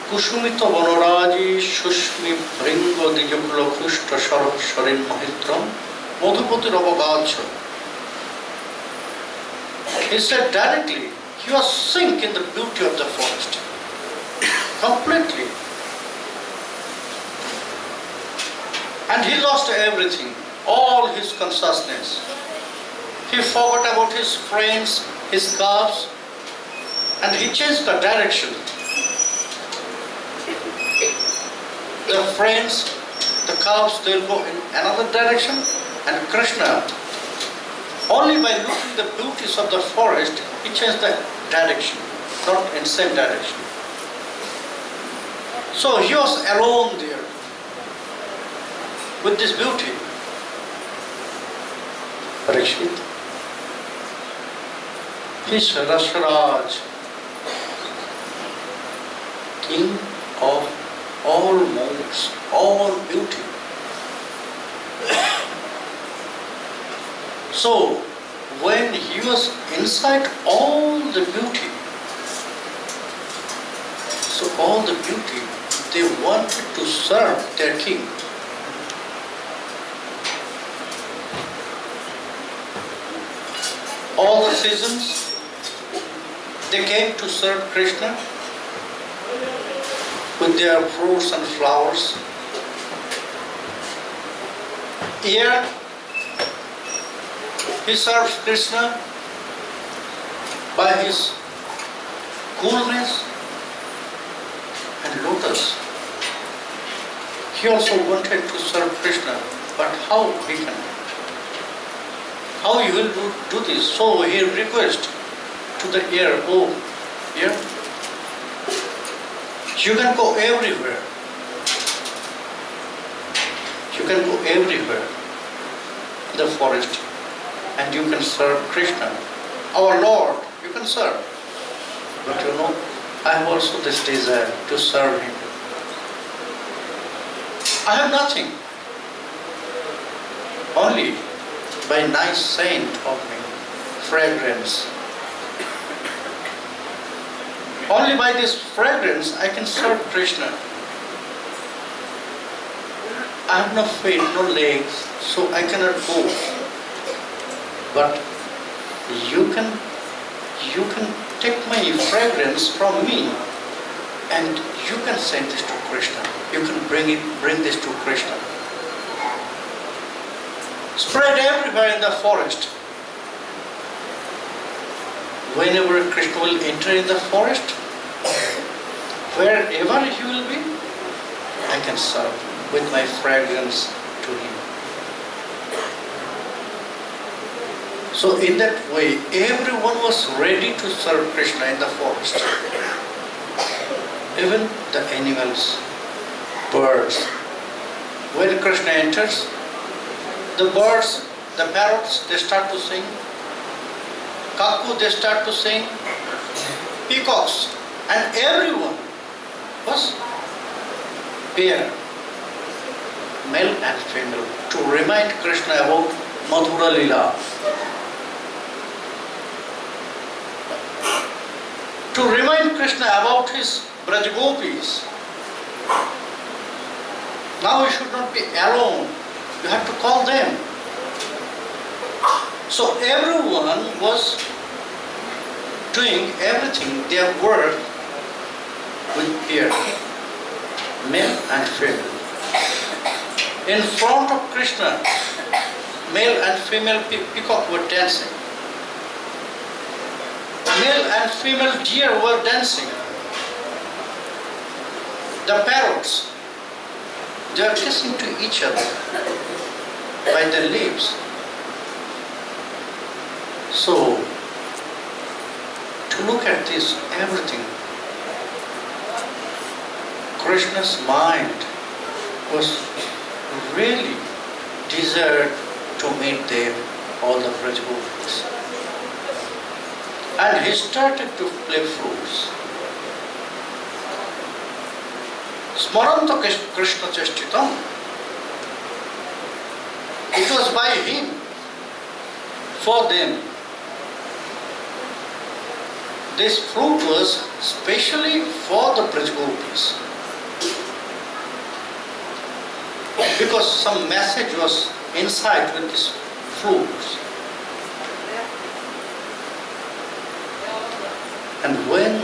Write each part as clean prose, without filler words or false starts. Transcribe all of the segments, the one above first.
Kusumita Vanaraji Shushmi Bringo Dijukulo Kushta Sharin Mahitram Madhupati Rabagacha. He said directly, he was sink in the beauty of the forest. Completely. And he lost everything, all his consciousness. He forgot about his friends, his calves, and he changed the direction. The friends, the calves, they'll go in another direction, and Krishna, only by looking at the beauties of the forest, he changed the direction, not in same direction. So he was alone there with this beauty. Parikshit, he is Rasharaj, king of all modes, all beauty. So, when he was inside all the beauty, so all the beauty, they wanted to serve their king. All the seasons, they came to serve Krishna with their fruits and flowers. Here, he serves Krishna by his coolness and lotus. He also wanted to serve Krishna, but how he can? How he will do this? So he requests to the air, oh, air, you can go everywhere. You can go everywhere in the forest and you can serve Krishna. Our Lord, you can serve. But you know, I have also this desire to serve Him. I have nothing. Only by nice scent of me, fragrance. Only by this fragrance I can serve Krishna. I have no feet, no legs, so I cannot go. But you can take my fragrance from me and you can send this to Krishna. You can bring this to Krishna. Spread everywhere in the forest. Whenever Krishna will enter in the forest, wherever he will be, I can serve with my fragrance to him. So in that way, everyone was ready to serve Krishna in the forest. Even the animals, birds. When Krishna enters, the birds, the parrots, they start to sing. Kaku, they start to sing. Peacocks, and everyone was pair, male and female, to remind Krishna about Madhura Lila. To remind Krishna about his Brajgopis. Now you should not be alone. You have to call them. So everyone was doing everything, their work with pair, male and female. In front of Krishna, male and female peacock were dancing. Male and female deer were dancing. The parrots, they are kissing to each other by their lips. So, to look at this, everything, Krishna's mind was really desired to meet them, all the Prajgopis. And he started to play flutes. Smaranta Krishna Cheshtitam. It was by him, for them. this fruit was specially for the Premgopis. Because some message was inside with these fruits. And when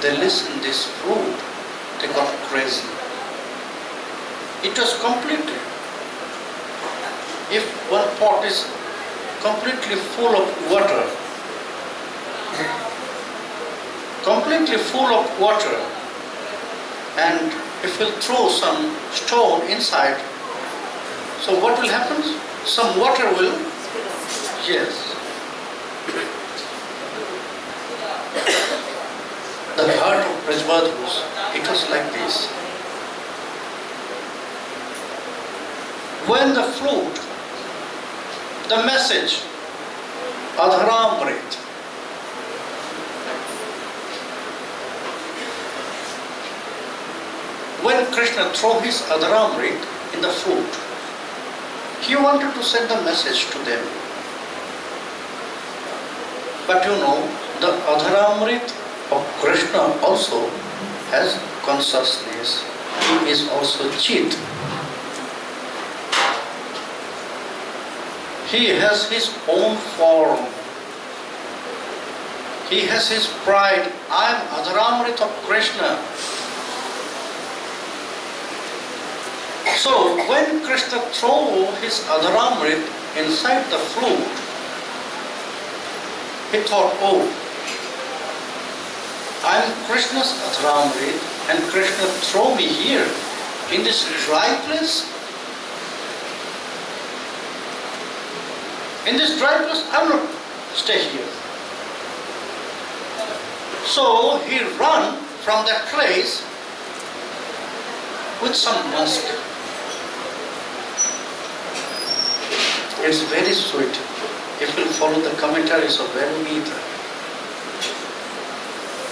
they listened this fruit, they got crazy. It was completely, if one pot is completely full of water, and if we'll throw some stone inside, so what will happen? Some water will, yes. The heart of Prabhupada it was like this. When the fruit, the message, Adharamrit, when Krishna threw his Adharamrit in the fruit, he wanted to send a message to them. But you know, the Adharamrit of Krishna also has consciousness. He is also Chit. He has his own form. He has his pride. I am Adharamrit of Krishna. So when Krishna threw his Adharamrit inside the fruit, he thought, oh, I am Krishna's Adharamrit and Krishna threw me here in this dry place. In this dry place, I will not stay here. So he ran from that place with some musk. It's very sweet. If you follow the commentaries of Vedanta.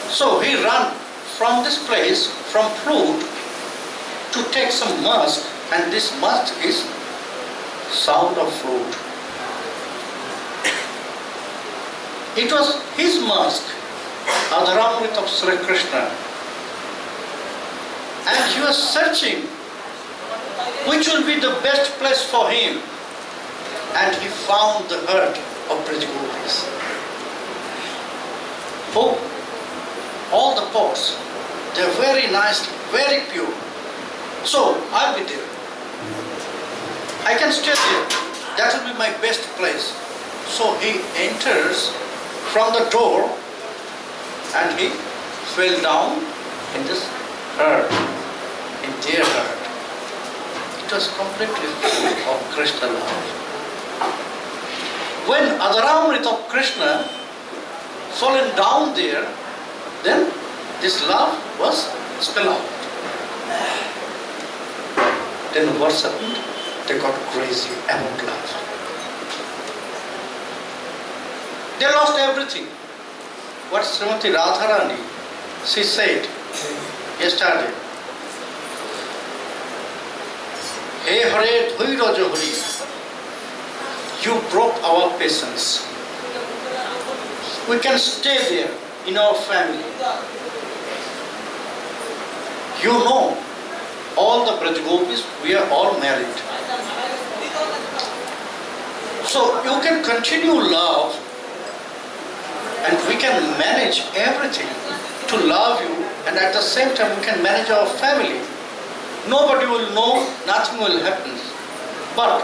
So he ran from this place, from fruit, to take some musk, and this musk is sound of fruit. It was his musk, Adharamrit of Sri Krishna. And he was searching which will be the best place for him. And he found the herd of Premgopis. Oh, all the pots, they're very nice, very pure. So I'll be there. I can stay there. That will be my best place. So he enters from the door and he fell down in this herd, in their herd. It was completely full of Krishna love. When Adharamrit of Krishna fallen down there, then this love was spilled out. Then what happened? They got crazy about love. They lost everything. What Srimati Radharani, she said yesterday, Hey Hare Dhairya Hari, you broke our patience. We can stay there in our family. You know, all the Premgopis, we are all married. So you can continue love and we can manage everything to love you, and at the same time we can manage our family. Nobody will know, nothing will happen. But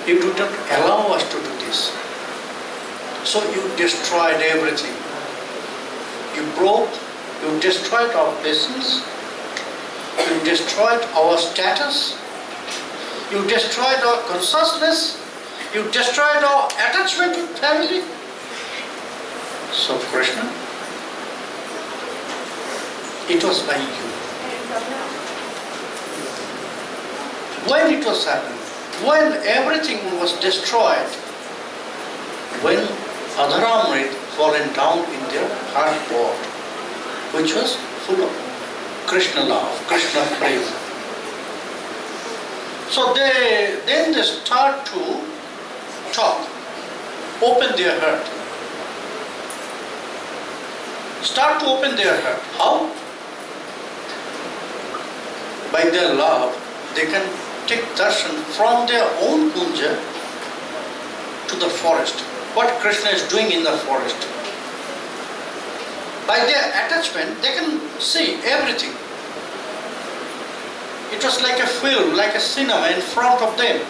you do not allow us to do this. So you destroyed everything. You destroyed our patience, you destroyed our status, you destroyed our consciousness, you destroyed our attachment with family. So Krishna, it was by you. When it was happening, when everything was destroyed, when Adharamrit fallen down in their heart pot, which was full of Krishna love, Krishna praise. So then they start to talk, open their heart. start to open their heart. How? By their love, they can take darshan from their own kunja to the forest. What Krishna is doing in the forest. By their attachment, they can see everything. It was like a film, like a cinema in front of them.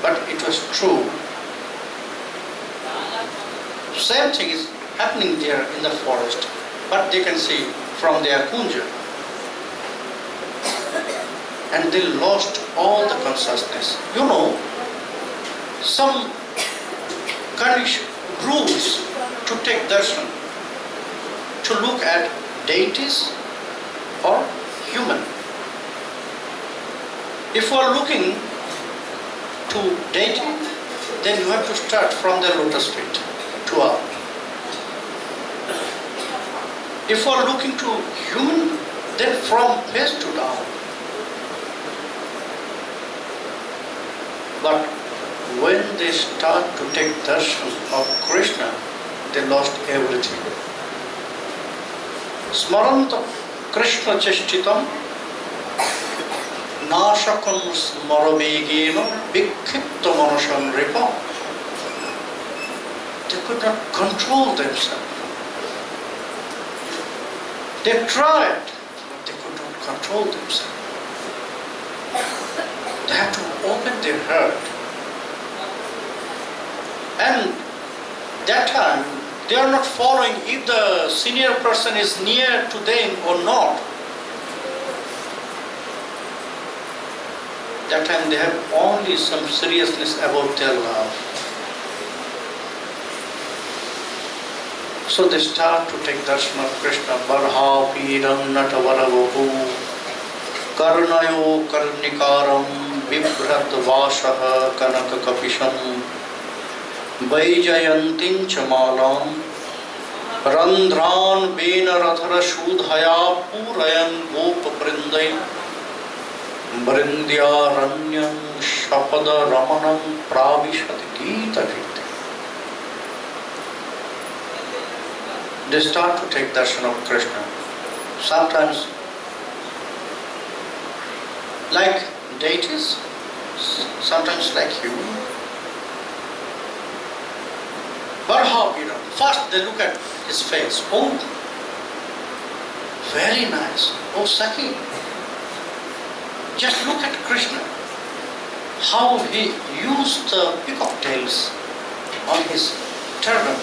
But it was true. Same thing is happening there in the forest. But they can see from their kunja. And they lost all the consciousness. You know, some condition, rules to take darshan, to look at deities or human. If you are looking to deity, then you have to start from the lotus feet to up. If you are looking to human, then from base to down. But when they start to take darshan of Krishna, they lost everything. Smaranta Krishna cheshtitam nashakam smaravegena vikkhipta manasam ripa. They could not control themselves. They tried, but they could not control themselves. They have to open their heart. And that time, they are not following if the senior person is near to them or not. That time they have only some seriousness about their love. So they start to take darshan of Krishna. Barha piram natavaravu karnayo karnikaram vibhrat vashaha kanaka kapisham Vaijayantin chamalam Randhran Bena Rathara Shudhaya Purayan Gopa Prindai Brindya Ranyam Shapada Ramanam Pravishati Gita Gita. They start to take darshan of Krishna. Sometimes like deities, sometimes like human. Barhaviram. First they look at his face. Oh, very nice. Oh, Sakhi. Just look at Krishna. How he used the peacock tails on his turban.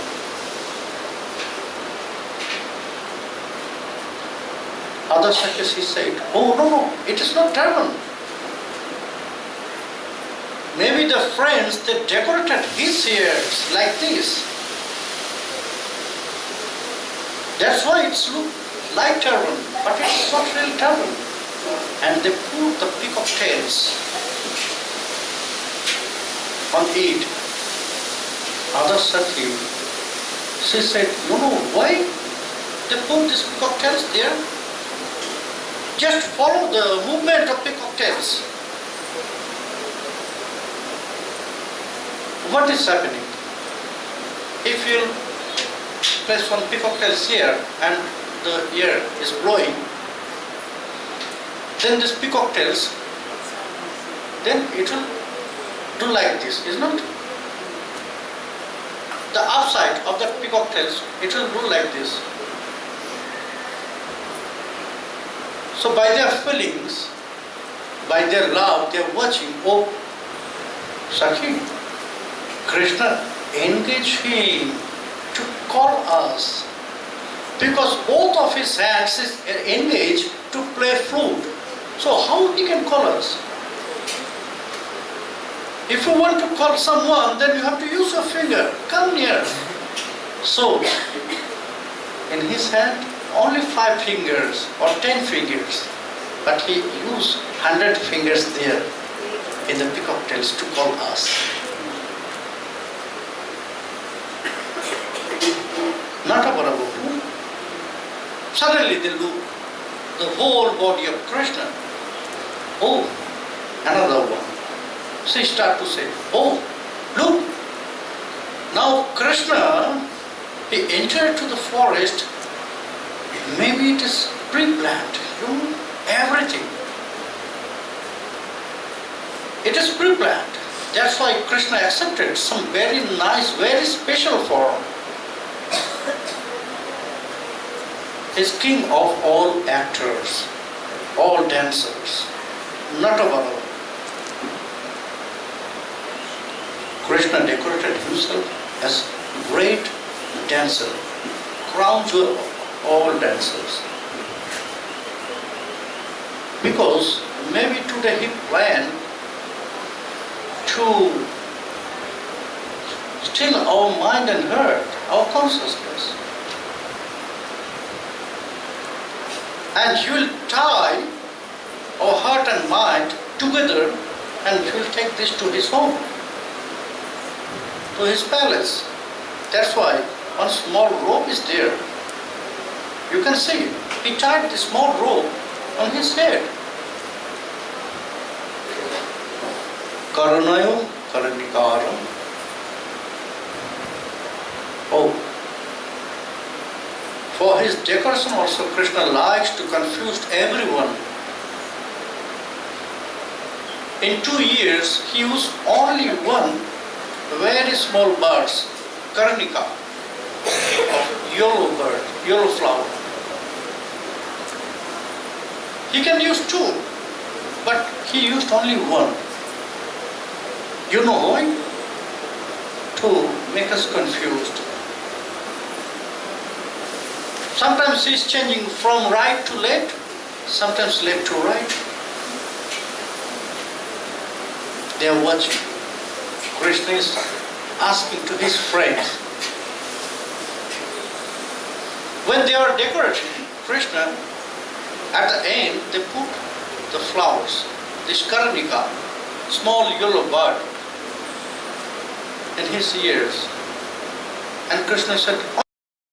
Other Sakhis he said, oh no, it is not turban. Maybe the friends, they decorated his ears like this. That's why it's look like turban, but it's not real turban. And they put the peacock tails on it. Other Sakhi, she said, you know why they put these peacock tails there? Just follow the movement of peacock tails. What is happening? If you place one peacock tails here and the air is blowing, then this peacock tails, then it will do like this, is not? The upside of the peacock tails, it will do like this. So by their feelings, by their love, they are watching, oh, Sakhi, Krishna, engage him to call us. Because both of his hands is engaged to play flute. So how he can call us? If you want to call someone, then you have to use your finger. Come near. So, in his hand, only 5 fingers or 10 fingers. But he used 100 fingers there in the peacock tails to call us. Natavaravu. Suddenly they look the whole body of Krishna. Oh, another one. She start to say, oh, look. Now Krishna, he entered to the forest Maybe it is pre-planned, everything. It is pre-planned. That's why Krishna accepted some very nice, very special form. He's king of all actors, all dancers, not of our own. Krishna decorated himself as great dancer, crown jewel of all dancers. Because maybe today he planned to still our mind and heart, our consciousness. And he will tie our heart and mind together and he will take this to his home, to his palace. That's why one small rope is there. You can see, he tied this small rope on his head. Karanayo Karanikaram. Oh, for his decoration also Krishna likes to confuse everyone. In 2 years he used only one very small birds, Karnika, of yellow bird, yellow flower. He can use 2, but he used only one. You know why? To make us confused. Sometimes he is changing from right to left, sometimes left to right. They are watching. Krishna is asking to his friends. When they are decorating Krishna, at the end they put the flowers, this Karnika, small yellow bird, in his ears. And Krishna said,